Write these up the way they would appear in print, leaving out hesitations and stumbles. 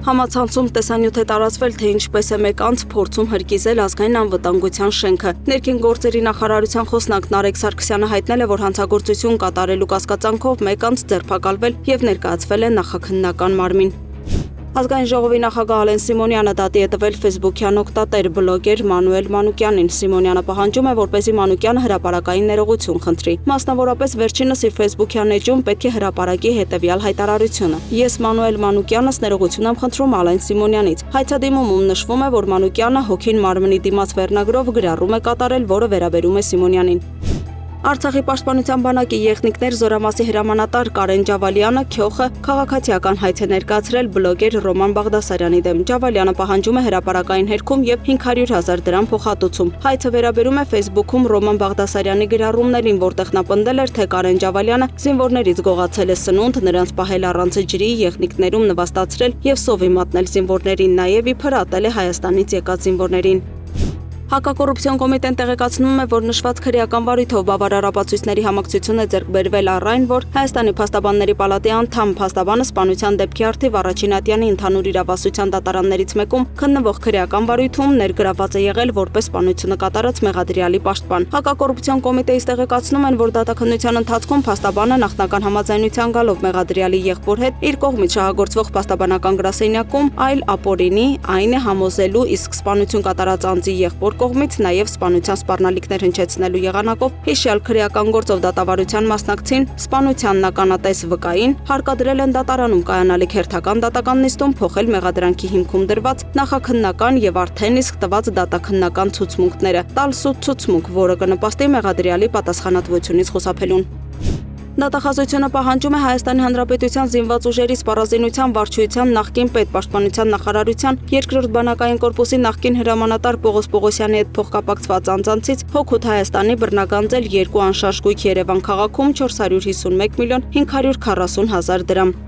Համացանցում տեսանյութ է տարածվել, թե ինչպես է մեկ անձ փորձում հրկիզել ազգային անվտանգության շենքը։ Ներքին գործերի նախարարության խոսնակ Նարեկ Սարգսյանը հայտնել է, որ հանցագործություն կատարելու կասկածանքով մեկ անձ ձերբակալվել եւ ներկայացվել է նախաքննական մարմին։ Ազգային ժողովի նախագահ Ալեն Սիմոնյանը դատի է տվել ֆեյսբուքյան օգտատեր բլոգեր Մանուել Մանուկյանին։ Սիմոնյանը պահանջում է, որպեսզի Մանուկյանը հրապարակային ներողություն խնդրի։ Մասնավորապես վերջինս իր ֆեյսբուքյան էջում պետք է հրապարակի հետևյալ հայտարարությունը. Ես Մանուել Մանուկյանս ներողություն եմ խնդրում Ալեն Սիմոնյանից։ Հայցադիմումում նշվում է, որ Մանուկյանը հոգին մարմնի դիմաց վերնագրով գրառում է կատարել, որը վերաբերում է Սիմոնյանին։ Արցախի պաշտպանության բանակի եղնիկներ զորամասի հրամանատար Կարեն Ջավալյանը Քյոխը քաղաքացիական հայց է ներկայացրել բլոգեր Ռոման Բաղդասարյանի դեմ։ Ջավալյանը պահանջում է հրապարակային հերքում եւ 500,000 դրամ փոխհատուցում։ Հայցը վերաբերում է Facebook-ում Ռոման Բաղդասարյանի գրառումներին, որտեղ նա պնդել էր, թե Կարեն Ջավալյանը զինվորներից գողացել է սնունդ, նրանց պահել առանց ջրի, եղնիկներում նվաստացրել եւ սովի մատնել զինվորներին, նաեւ իբր ատել է Հայաստանից եկած զինվորներին։ Հակակոռուպցիոն կոմիտեն տեղեկացնում է, որ նշված քրեական վարույթով բավարար ապացույցների համակցություն է ձեռք բերվել առ այն, որ Հայաստանի փաստաբանների պալատի անդամ փաստաբանը սպանության դեպքի առթիվ առաջին ատյանի ընդհանուր իրավասության դատարաններից մեկում քննվող քրեական վարույթում ներգրավված է եղել որպես սպանությունը կատարած մեղադրյալի պաշտպան։ Հակակոռուպցիոն կոմիտեից տեղեկացնում են, որ դատաքննության ընթացքում փաստաբանը նախնական համաձայնության գալով մեղադրյալի եղբոր հետ իր կողմից շահագործվող փաստաբանական գրասենյակում այլ ապօրինի, այն է համոզելու, իսկ սպանություն կատարած անձի եղբոր կողմից նաև սպանության սպառնալիքներ հնչեցնելու եղանակով հիշյալ քրեական գործով դատավարության մասնակցին սպանությանն ականատես վկային հարկադրել են դատարանում կայանալիք հերթական դատական նիստում փոխել մեղադրանքի հիմքում դրված նախաքննական եւ արդեն իսկ տված դատաքննական ցուցմունքները, տալ սուտ ցուցմունք, որը կնպաստի մեղադրյալի պատասխանատվությունից խուսափելուն։ Դատախազությունը պահանջում է Հայաստանի Հանրապետության զինված ուժերի սպառազինության վարչության նախկին պետպաշտպանության նախարարության երկրորդ բանակային կորպուսի նախկին հրամանատար Պողոս Պողոսյանի հետ փոխկապակցված անձանցից հօգուտ Հայաստանի բռնագանձել 2 անշարժ գույք Երևան քաղաքում 451 միլիոն 540 հազար դրամ։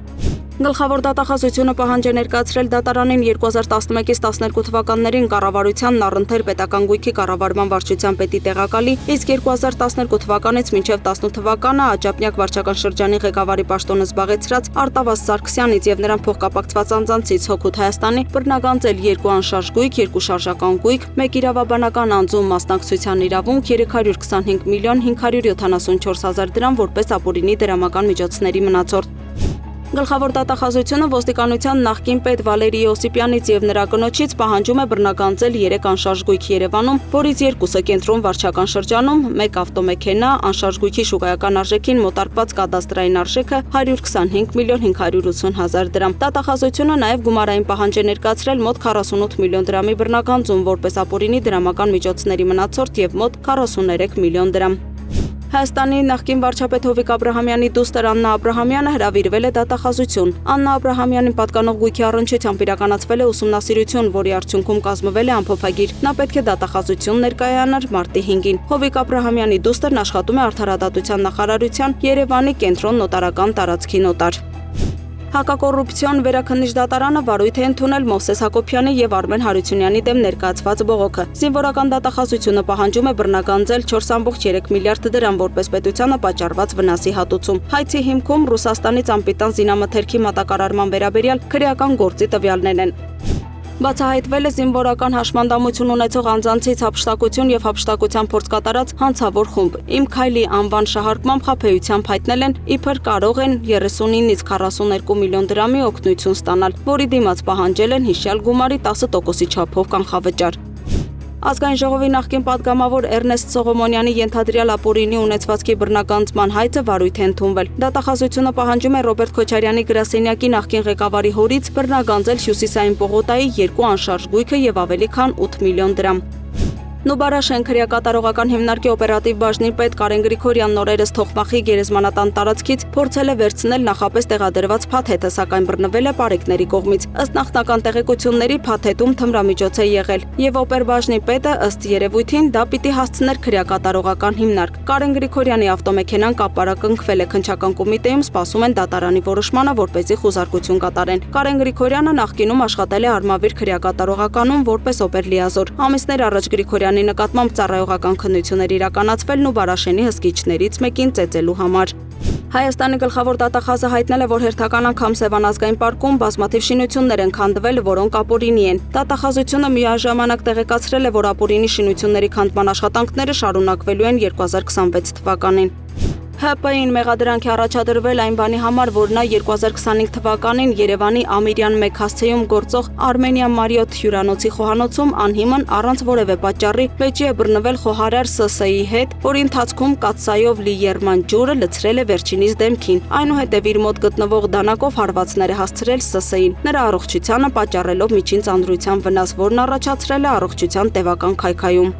Գլխավոր դատախազությունը պահանջ է ներկայացրել դատարանին 2011-ից 12 թվականներին կառավարությանն առընթեր պետական գույքի կառավարման վարչության պետի տեղակալի, իսկ 2012 թվականից մինչև 18 թվականը Աջափնյակ վարչական շրջանի ղեկավարի պաշտոնը զբաղեցրած Արտավազ Սարգսյանից եւ նրան փոխկապակցված անձանցից հօգուտ Հայաստանի բռնագանձել 2 անշարժ գույք, 2 շարժական գույք, 1 իրավաբանական անձում մասնակցության իրավունք 325 միլիոն 574 հազար դրամ որպես ապօրինի դրամական միջոցների մնացորդ։ Գլխավոր դատախազությունը ոստիկանության նախկին պետ Վալերի Ոսիպյանից եւ նրա կնոջից պահանջում է բռնագանձել 3 անշարժ գույք Երևանում, որից 2-ը կենտրոն վարչական շրջանում, 1 ավտոմեքենա, անշարժ գույքի շուկայական արժեքին մոտարկված կադաստրային արժեքը 125 միլիոն 580 հազար դրամ։ Դատախազությունը նաեւ գումարային պահանջ է ներկայացրել մոտ 48 միլիոն դրամի բռնագանձում որպես ապօրինի դրամական միջոցների մնացորդ եւ մոտ 43 միլիոն դրամ։ Հայաստանի նախկին վարչապետ Հովիկ Աբրահամյանի դուստր Աննա Աբրահամյանը հրավիրվել է դատախազություն։ Աննա Աբրահամյանին պատկանող գույքի առնչությամբ իրականացվել է ուսումնասիրություն, որի արդյունքում կազմվել է ամփոփագիր։ Նա պետք է դատախազություն ներկայանար մարտի 5-ին։ Հովիկ Աբրահամյանի դուստրն աշխատում է Արդարադատության նախարարության Երևանի կենտրոն նոտարական տարածքի նոտար։ Հակակոռուպցիոն վերաքննիչ դատարանը վարույթ է ընդունել Մովսես Հակոբյանի եւ Արմեն Հարությունյանի դեմ ներկայացված բողոքը։ Զինվորական դատախազությունը պահանջում է բռնագանձել 4.3 միլիարդ դրամ որպես պետությանը պատճառված վնասի հատուցում։ Հայցի հիմքում Ռուսաստանից անպիտան զինամթերքի մատակարարման վերաբերյալ քրեական գործի տվյալներն են։ Բացահայտվել է զինվորական հաշմանդամություն ունեցող անձանցից հափշտակություն եւ հափշտակության փորձ կատարած հանցավոր խումբ։ Իմ քայլի անվան շահարկմամբ խաբեությամբ հայտնել են, իբր կարող են 39-ից 42 միլիոն դրամի օգնություն ստանալ, որի դիմաց պահանջել են հիշյալ գումարի 10%-ի չափով կանխավճար։ Ազգային ժողովի նախկին պատգամավոր Էրնեստ Սողոմոնյանի ենթադրյալ ապօրինի ունեցվածքի բռնագանձման հայցը վարույթ է ընդունվել։ Դատախազությունը պահանջում է Ռոբերտ Քոչարյանի գրասենյակի նախկին ղեկավարի հորից բռնագանձել Հյուսիսային պողոտայի 2 անշարժ գույքը եւ ավելի քան 8 միլիոն դրամ։ Նուբարաշեն քրեակատարողական հիմնարկի օպերատիվ բաժնի պետ Կարեն Գրիգորյանն օրերս Թոխմախի գերեզմանատան տարածքից փորձել է վերցնել նախապես տեղադրված փաթեթը, սակայն բռնվել է պարեկների կողմից։ Ըստ նախնական տեղեկությունների փաթեթում թմրամիջոց է եղել, եւ օպերբաժնի պետը ըստ երևույթին դա պիտի հասցներ քրեակատարողական հիմնարկ։ Կարեն Գրիգորյանի ավտոմեքենան կապարակնքվել է քննչական կոմիտեում, սպասում են դատարանի որոշմանը, որպեսզի խուզարկություն կատարեն։ Կարեն Գրիգորյանը նախկինում աշխատել է Արմավիր քրեակատարողականում որպես օպերլիազոր։ Ամիսներ առաջ Գրիգորյանը նկատմամբ ծառայողական քննություններ իրականացվել Նուբարաշենի հսկիչներից մեկին ծեծելու համար։ Հայաստանի գլխավոր դատախազը հայտնել է, որ հերթական անգամ Սևան ազգային պարկում բազմաթիվ շինություններ են քանդվել, որոնք ապօրինի են։ Դատախազությունը միաժամանակ տեղեկացրել է, որ ապօրինի շինությունների քանդման աշխատանքները շարունակվելու են 2026 թվականին։ ՀՊ-ին մեղադրանք է առաջադրվել այն բանի համար, որ նա 2025 թվականին Երևանի Ամիրյան 1 հասցեում գործող Armenia Marriott հյուրանոցի խոհանոցում անհիմն առանց որևէ պատճառի վեճի է բռնվել խոհարար ՍՍ-ի հետ, որի ընթացքում կաթսայով լի եռման ջուրը լցրել է վերջինիս դեմքին։ Այնուհետև իր մոտ գտնվող դանակով հարվածներ է հասցրել ՍՍ-ին։ Նրա առողջությանը պատճառելով միջին ծանրության վնաս, որն առաջացրել է առողջության տևական քայքայում։